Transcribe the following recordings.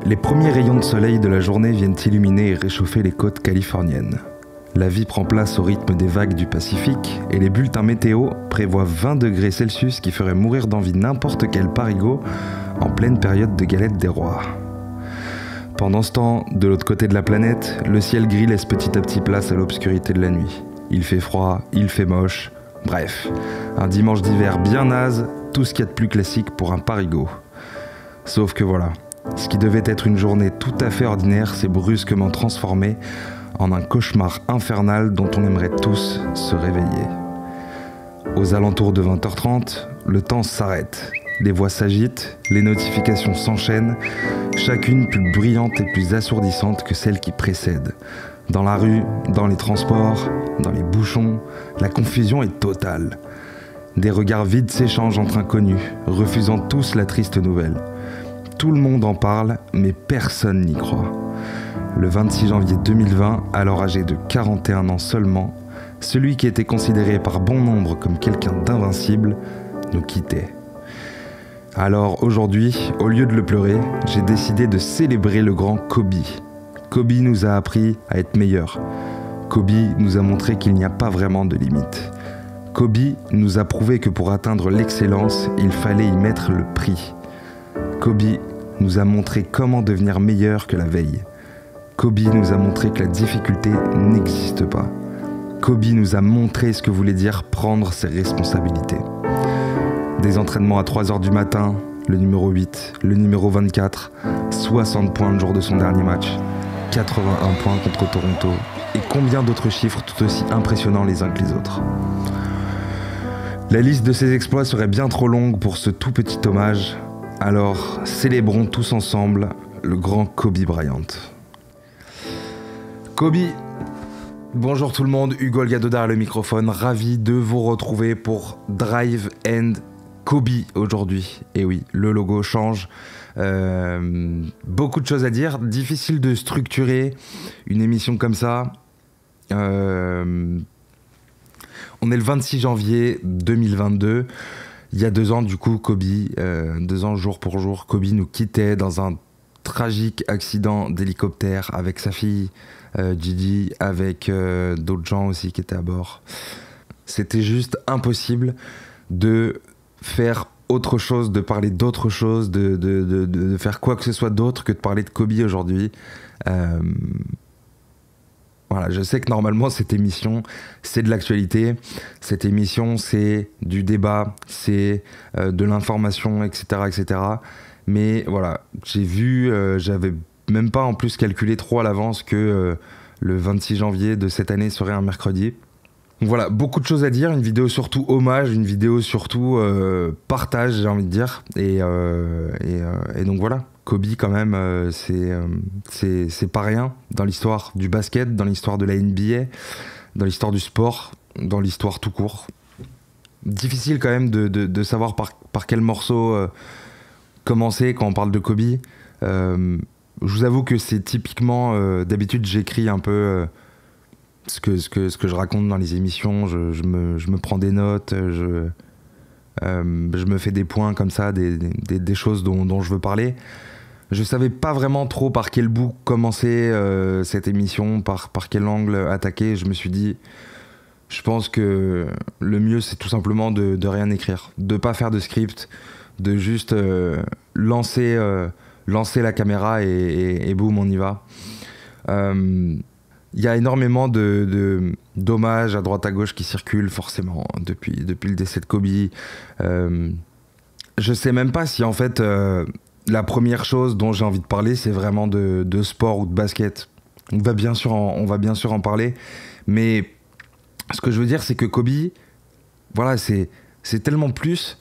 Les premiers rayons de soleil de la journée viennent illuminer et réchauffer les côtes californiennes. La vie prend place au rythme des vagues du Pacifique et les bulletins météo prévoient 20 degrés Celsius qui feraient mourir d'envie n'importe quel parigot en pleine période de galette des rois. Pendant ce temps, de l'autre côté de la planète, le ciel gris laisse petit à petit place à l'obscurité de la nuit. Il fait froid, il fait moche, bref, un dimanche d'hiver bien naze, tout ce qu'il y a de plus classique pour un parigot. Sauf que voilà, ce qui devait être une journée tout à fait ordinaire s'est brusquement transformé en un cauchemar infernal dont on aimerait tous se réveiller. Aux alentours de 20h30, le temps s'arrête. Les voix s'agitent, les notifications s'enchaînent, chacune plus brillante et plus assourdissante que celle qui précède. Dans la rue, dans les transports, dans les bouchons, la confusion est totale. Des regards vides s'échangent entre inconnus, refusant tous la triste nouvelle. Tout le monde en parle, mais personne n'y croit. Le 26 janvier 2020, alors âgé de 41 ans seulement, celui qui était considéré par bon nombre comme quelqu'un d'invincible, nous quittait. Alors aujourd'hui, au lieu de le pleurer, j'ai décidé de célébrer le grand Kobe. Kobe nous a appris à être meilleurs. Kobe nous a montré qu'il n'y a pas vraiment de limite. Kobe nous a prouvé que pour atteindre l'excellence, il fallait y mettre le prix. Kobe nous a montré comment devenir meilleur que la veille. Kobe nous a montré que la difficulté n'existe pas. Kobe nous a montré ce que voulait dire prendre ses responsabilités. Des entraînements à 3h du matin, le numéro 8, le numéro 24, 60 points le jour de son dernier match, 81 points contre Toronto, et combien d'autres chiffres tout aussi impressionnants les uns que les autres. La liste de ses exploits serait bien trop longue pour ce tout petit hommage, alors célébrons tous ensemble le grand Kobe Bryant. Kobe, bonjour tout le monde, Hugo Olgado derrière le microphone, ravi de vous retrouver pour Drive and Kobe aujourd'hui. Et oui, le logo change, beaucoup de choses à dire, difficile de structurer une émission comme ça. On est le 26 janvier 2022, il y a 2 ans du coup Kobe, 2 ans jour pour jour, Kobe nous quittait dans un tragique accident d'hélicoptère avec sa fille Gigi, avec d'autres gens aussi qui étaient à bord. C'était juste impossible de faire autre chose, de parler d'autre chose, de faire quoi que ce soit d'autre que de parler de Kobe aujourd'hui. Voilà, je sais que normalement cette émission c'est de l'actualité, cette émission c'est du débat, c'est de l'information, etc., etc. Mais voilà, j'ai vu, j'avais même pas en plus calculé trop à l'avance que le 26 janvier de cette année serait un mercredi. Donc voilà, beaucoup de choses à dire, une vidéo surtout hommage, une vidéo surtout partage, j'ai envie de dire. Et donc voilà, Kobe quand même, c'est pas rien dans l'histoire du basket, dans l'histoire de la NBA, dans l'histoire du sport, dans l'histoire tout court. Difficile quand même de savoir par quel morceau commencer quand on parle de Kobe. Je vous avoue que c'est typiquement, d'habitude j'écris un peu ce que je raconte dans les émissions, je me prends des notes, je me fais des points comme ça, des choses dont je veux parler. Je savais pas vraiment trop par quel bout commencer cette émission, par quel angle attaquer. Je me suis dit, je pense que le mieux c'est tout simplement de rien écrire, de pas faire de script, de juste lancer la caméra et boum, on y va. Il y a énormément d'hommages à droite à gauche qui circulent forcément depuis le décès de Kobe. Je sais même pas si en fait la première chose dont j'ai envie de parler c'est vraiment de sport ou de basket. On va bien sûr en parler, mais ce que je veux dire c'est que Kobe, voilà, c'est tellement plus.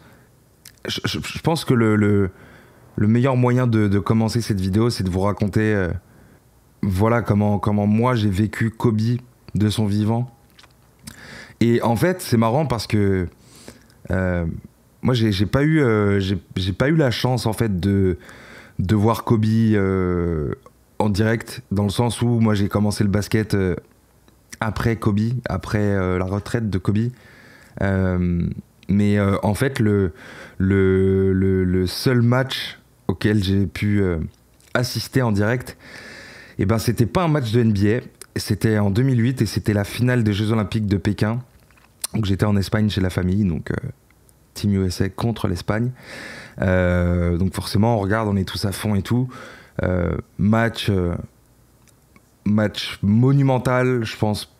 Je pense que le meilleur moyen de commencer cette vidéo c'est de vous raconter voilà comment moi j'ai vécu Kobe de son vivant. Et en fait c'est marrant parce que moi j'ai pas eu la chance en fait de voir Kobe en direct, dans le sens où moi j'ai commencé le basket après Kobe, après la retraite de Kobe. Mais en fait le seul match auquel j'ai pu assisté en direct, et ben c'était pas un match de NBA, c'était en 2008 et c'était la finale des Jeux Olympiques de Pékin. Donc j'étais en Espagne chez la famille, donc Team USA contre l'Espagne. Donc forcément on regarde, on est tous à fond et tout. Match monumental, je pense,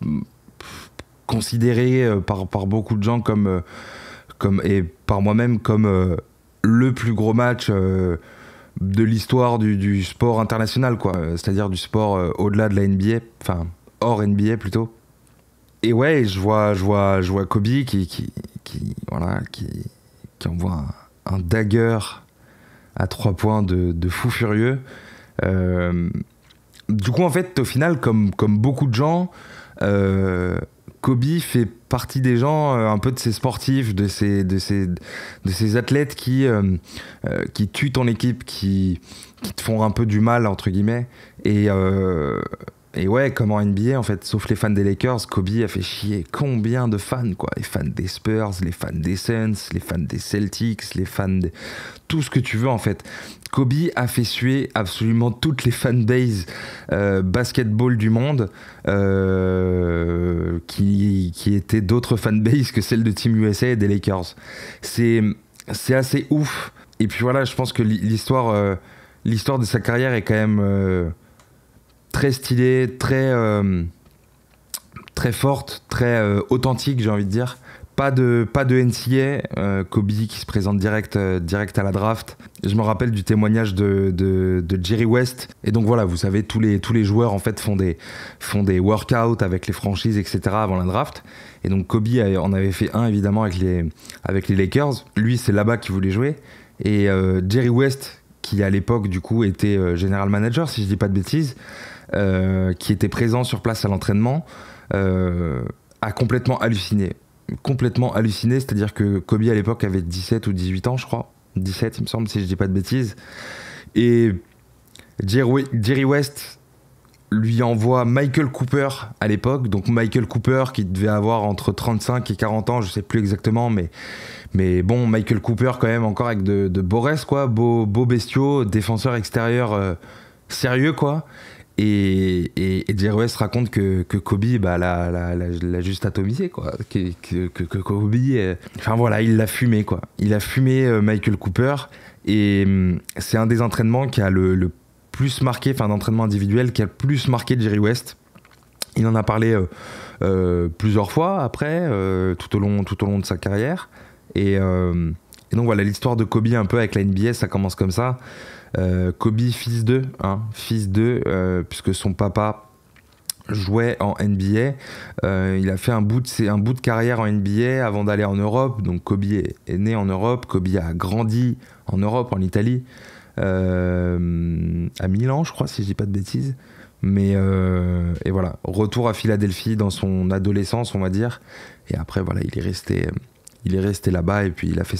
considéré par beaucoup de gens comme et par moi-même comme le plus gros match de l'histoire du sport international, quoi. C'est-à-dire du sport au-delà de la NBA, enfin hors NBA plutôt. Et ouais, je vois Kobe qui envoie un dagger à 3 points de fou furieux. Du coup, en fait, au final, comme beaucoup de gens, Kobe fait partie des gens, un peu de ces sportifs, de ces athlètes qui tuent ton équipe, qui te font un peu du mal, entre guillemets. Et ouais, comme en NBA, en fait, sauf les fans des Lakers, Kobe a fait chier combien de fans, quoi. Les fans des Spurs, les fans des Suns, les fans des Celtics, les fans de tout ce que tu veux, en fait. Kobe a fait suer absolument toutes les fanbases basketball du monde qui étaient d'autres fanbases que celles de Team USA et des Lakers. C'est assez ouf. Et puis voilà, je pense que l'histoire de sa carrière est quand même très stylée, très forte, très authentique, j'ai envie de dire. Pas de NCA, Kobe qui se présente direct à la draft. Je me rappelle du témoignage de Jerry West. Et donc voilà, vous savez, tous les joueurs en fait font des workouts avec les franchises, etc. avant la draft. Et donc Kobe en avait fait un évidemment avec les Lakers. Lui, c'est là-bas qu'il voulait jouer. Et Jerry West, qui à l'époque du coup était general manager, si je dis pas de bêtises, qui était présent sur place à l'entraînement, a complètement halluciné, c'est-à-dire que Kobe à l'époque avait 17 ou 18 ans, je crois, 17 il me semble, si je dis pas de bêtises, et Jerry West lui envoie Michael Cooper à l'époque, donc Michael Cooper qui devait avoir entre 35 et 40 ans, je sais plus exactement, mais bon, Michael Cooper quand même encore avec de beaux restes, quoi, beaux bestiaux, défenseur extérieur sérieux, quoi. Et Jerry West raconte que Kobe l'a juste atomisé, quoi. Que Kobe, enfin voilà, il l'a fumé, quoi. Il a fumé Michael Cooper, et c'est un des entraînements qui a le plus marqué, enfin d'entraînement individuel qui a le plus marqué Jerry West. Il en a parlé plusieurs fois après, tout au long de sa carrière. Et donc voilà, l'histoire de Kobe un peu avec la NBA, ça commence comme ça. Kobe fils d'eux, puisque son papa jouait en NBA. Il a fait un bout de carrière en NBA avant d'aller en Europe. Donc Kobe est né en Europe, Kobe a grandi en Europe, en Italie, à Milan, je crois, si je dis pas de bêtises. Mais et voilà, retour à Philadelphie dans son adolescence, on va dire. Et après voilà, il est resté là-bas, et puis il a fait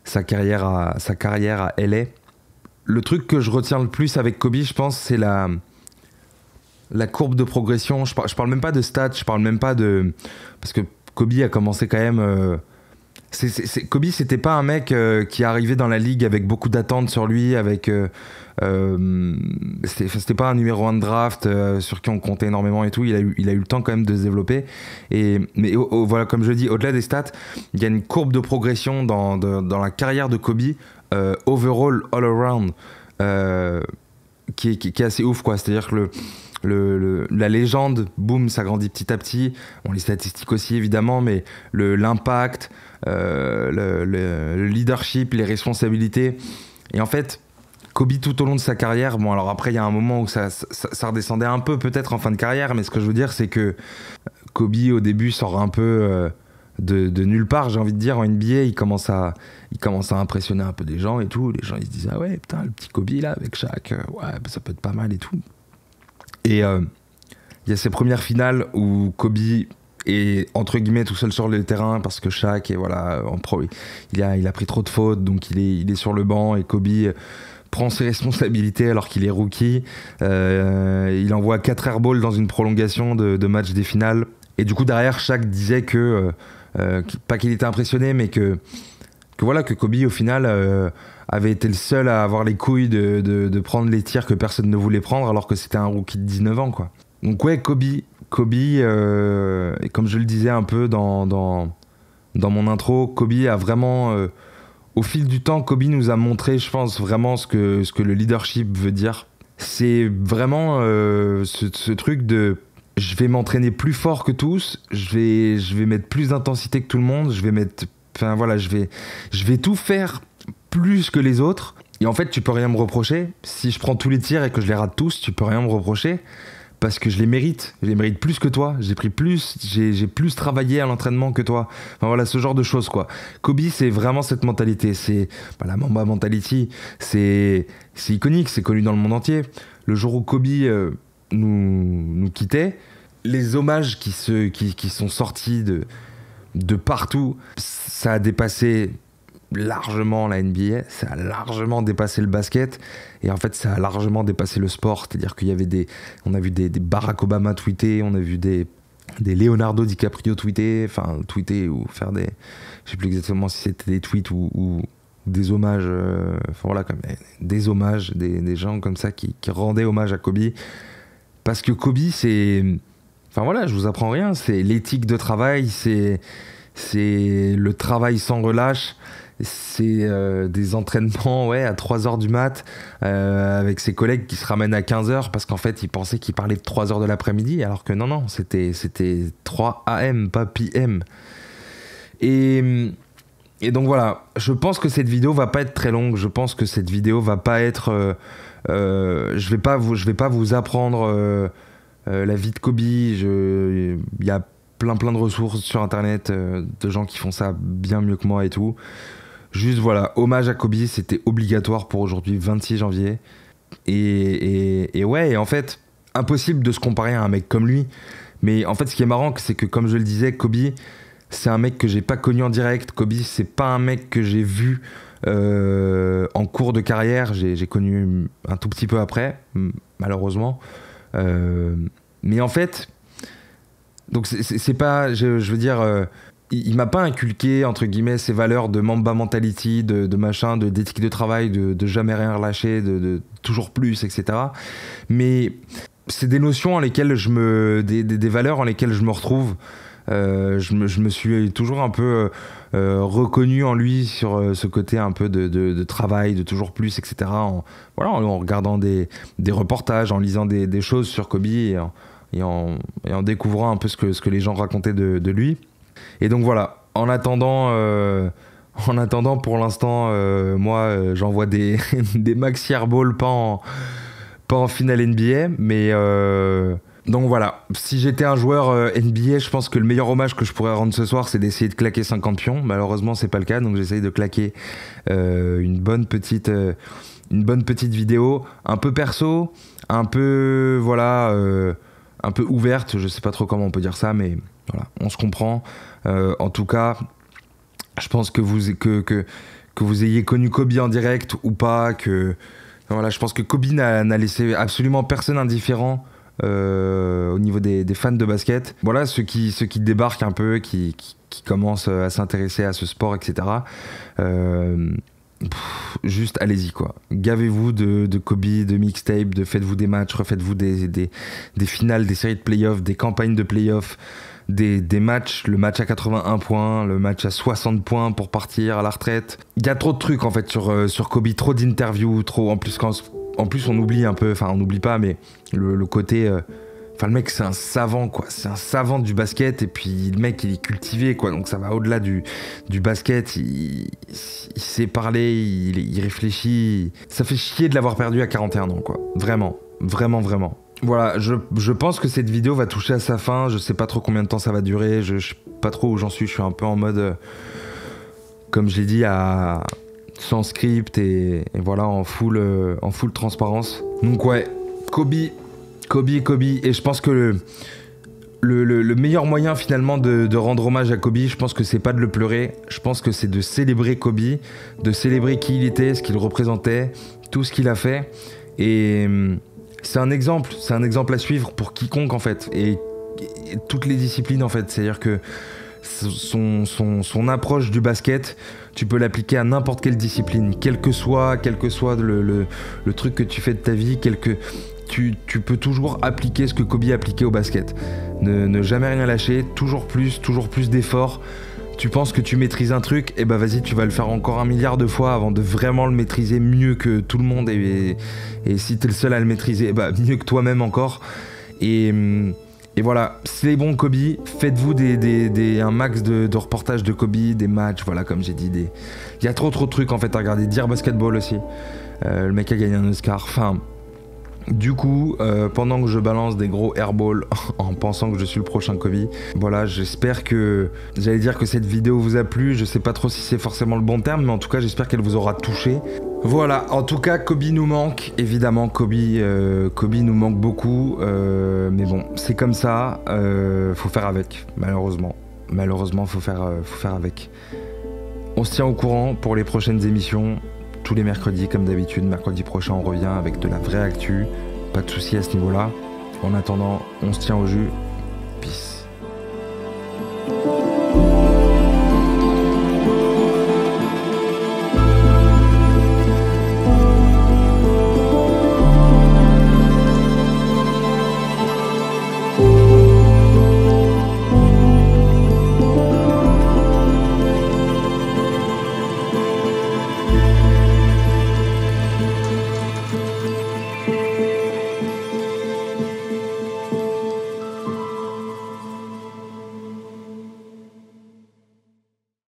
sa carrière à LA. Le truc que je retiens le plus avec Kobe, je pense, c'est la courbe de progression. Je parle même pas de stats, je parle même pas de... Parce que Kobe a commencé quand même... Kobe, c'était pas un mec qui est arrivé dans la ligue avec beaucoup d'attentes sur lui, c'était pas un numéro 1 de draft sur qui on comptait énormément et tout. Il a eu le temps quand même de se développer. Mais voilà, comme je dis, au-delà des stats, il y a une courbe de progression dans la carrière de Kobe, overall, all around, qui est assez ouf, quoi. C'est-à-dire que la légende, boum, ça grandit petit à petit. Bon, les statistiques aussi évidemment, mais l'impact, le leadership, les responsabilités. Et en fait, Kobe tout au long de sa carrière, bon alors après il y a un moment où ça redescendait un peu peut-être en fin de carrière, mais ce que je veux dire c'est que Kobe au début sort un peu de nulle part, j'ai envie de dire, en NBA. Il commence à impressionner un peu des gens et tout. Les gens ils se disent ah ouais putain, le petit Kobe là avec Shaq, ouais ça peut être pas mal et tout. Et il y a ces premières finales où Kobe est entre guillemets tout seul sur le terrain parce que Shaq, et voilà, il a pris trop de fautes, donc il est sur le banc, et Kobe prend ses responsabilités alors qu'il est rookie. Il envoie 4 airballs dans une prolongation de match des finales. Et du coup derrière, Shaq disait que pas qu'il était impressionné, mais que voilà, que Kobe au final avait été le seul à avoir les couilles de prendre les tirs que personne ne voulait prendre alors que c'était un rookie de 19 ans quoi. Donc ouais, Kobe, et comme je le disais un peu dans mon intro, Kobe a vraiment au fil du temps, Kobe nous a montré, je pense, vraiment ce que le leadership veut dire. C'est vraiment ce truc de je vais m'entraîner plus fort que tous, je vais mettre plus d'intensité que tout le monde, je vais tout faire plus que les autres. Et en fait, tu peux rien me reprocher. Si je prends tous les tirs et que je les rate tous, tu peux rien me reprocher. Parce que je les mérite plus que toi, j'ai plus travaillé à l'entraînement que toi. Enfin voilà, ce genre de choses quoi. Kobe, c'est vraiment cette mentalité, c'est la Mamba mentality, c'est iconique, c'est connu dans le monde entier. Le jour où Kobe nous quittait, les hommages qui sont sortis de partout, ça a dépassé largement la NBA, ça a largement dépassé le basket et en fait ça a largement dépassé le sport, c'est-à-dire qu'il y avait on a vu des Barack Obama tweeter, on a vu des Leonardo DiCaprio tweeter ou faire je sais plus exactement si c'était des tweets ou des hommages, des hommages, des gens comme ça qui rendaient hommage à Kobe, parce que Kobe je vous apprends rien, c'est l'éthique de travail, c'est le travail sans relâche. C'est des entraînements à 3h du mat avec ses collègues qui se ramènent à 15h parce qu'en fait ils pensaient qu'ils parlaient de 3h de l'après-midi alors que non, c'était 3 AM, pas PM. Et donc voilà, je pense que cette vidéo va pas être très longue, je pense que cette vidéo va pas être... je vais pas vous apprendre la vie de Kobe, il y a plein de ressources sur internet de gens qui font ça bien mieux que moi et tout. Juste voilà, hommage à Kobe, c'était obligatoire pour aujourd'hui, 26 janvier. Et en fait, impossible de se comparer à un mec comme lui. Mais en fait, ce qui est marrant, c'est que comme je le disais, Kobe, c'est un mec que j'ai pas connu en direct. Kobe, c'est pas un mec que j'ai vu en cours de carrière. J'ai connu un tout petit peu après, malheureusement. Mais en fait, donc c'est pas, je veux dire... il m'a pas inculqué entre guillemets ces valeurs de Mamba mentality, de machin, d'éthique de travail, de jamais rien relâcher, de toujours plus, etc. Mais c'est des notions en lesquelles des valeurs en lesquelles je me retrouve. Je me suis toujours un peu reconnu en lui sur ce côté un peu de travail, de toujours plus, etc. En regardant des reportages, en lisant des choses sur Kobe et en découvrant un peu ce que les gens racontaient de lui. Et donc voilà, en attendant pour l'instant, moi j'envoie des maxi airball pas en finale NBA, mais donc voilà, si j'étais un joueur NBA, je pense que le meilleur hommage que je pourrais rendre ce soir, c'est d'essayer de claquer 50 pions. Malheureusement, c'est pas le cas, donc j'essaye de claquer une bonne petite vidéo, un peu perso, un peu un peu ouverte, je sais pas trop comment on peut dire ça, mais voilà, on se comprend. En tout cas, je pense que vous ayez connu Kobe en direct ou pas, je pense que Kobe n'a laissé absolument personne indifférent au niveau des fans de basket. Voilà, ceux qui débarquent un peu, qui commencent à s'intéresser à ce sport, etc. Juste allez-y quoi, gavez-vous de Kobe, de mixtape, faites-vous des matchs, refaites-vous des finales, des séries de playoffs, des campagnes de playoffs, des matchs, le match à 81 points, le match à 60 points pour partir à la retraite. Il y a trop de trucs en fait sur Kobe, trop d'interviews, en plus on oublie un peu, on n'oublie pas, mais le côté... le mec c'est un savant quoi, c'est un savant du basket, et puis le mec il est cultivé quoi, donc ça va au-delà du basket, il sait parler, il réfléchit, ça fait chier de l'avoir perdu à 41 ans quoi, vraiment. Voilà, je pense que cette vidéo va toucher à sa fin, je sais pas trop combien de temps ça va durer, je sais pas trop où j'en suis, je suis un peu en mode, comme j'ai dit, sans script et voilà, en full transparence. Donc ouais, Kobe, et je pense que le meilleur moyen finalement de rendre hommage à Kobe, je pense que c'est pas de le pleurer, je pense que c'est de célébrer Kobe, de célébrer qui il était, ce qu'il représentait, tout ce qu'il a fait, et c'est un exemple à suivre pour quiconque en fait, et toutes les disciplines en fait, c'est-à-dire que son approche du basket, tu peux l'appliquer à n'importe quelle discipline, quel que soit le truc que tu fais de ta vie, tu peux toujours appliquer ce que Kobe appliquait au basket. Ne jamais rien lâcher, toujours plus d'efforts. Tu penses que tu maîtrises un truc, et bah vas-y, tu vas le faire encore 1 milliard de fois avant de vraiment le maîtriser mieux que tout le monde. Et si t'es le seul à le maîtriser, bah mieux que toi-même encore. Et voilà, c'est bon Kobe, faites-vous un max de reportages de Kobe, des matchs, voilà, comme j'ai dit. Il y a trop de trucs en fait à regarder. Dear Basketball aussi, le mec a gagné un Oscar. Enfin, du coup, pendant que je balance des gros airballs en pensant que je suis le prochain Kobe, voilà, j'espère que... J'allais dire que cette vidéo vous a plu, je sais pas trop si c'est forcément le bon terme, mais en tout cas j'espère qu'elle vous aura touché. Voilà, en tout cas Kobe nous manque, évidemment Kobe nous manque beaucoup, mais bon, c'est comme ça, faut faire avec, malheureusement. Malheureusement, faut faire avec. On se tient au courant pour les prochaines émissions. Tous les mercredis, comme d'habitude. Mercredi prochain, on revient avec de la vraie actu. Pas de soucis à ce niveau-là. En attendant, on se tient au jus. Peace.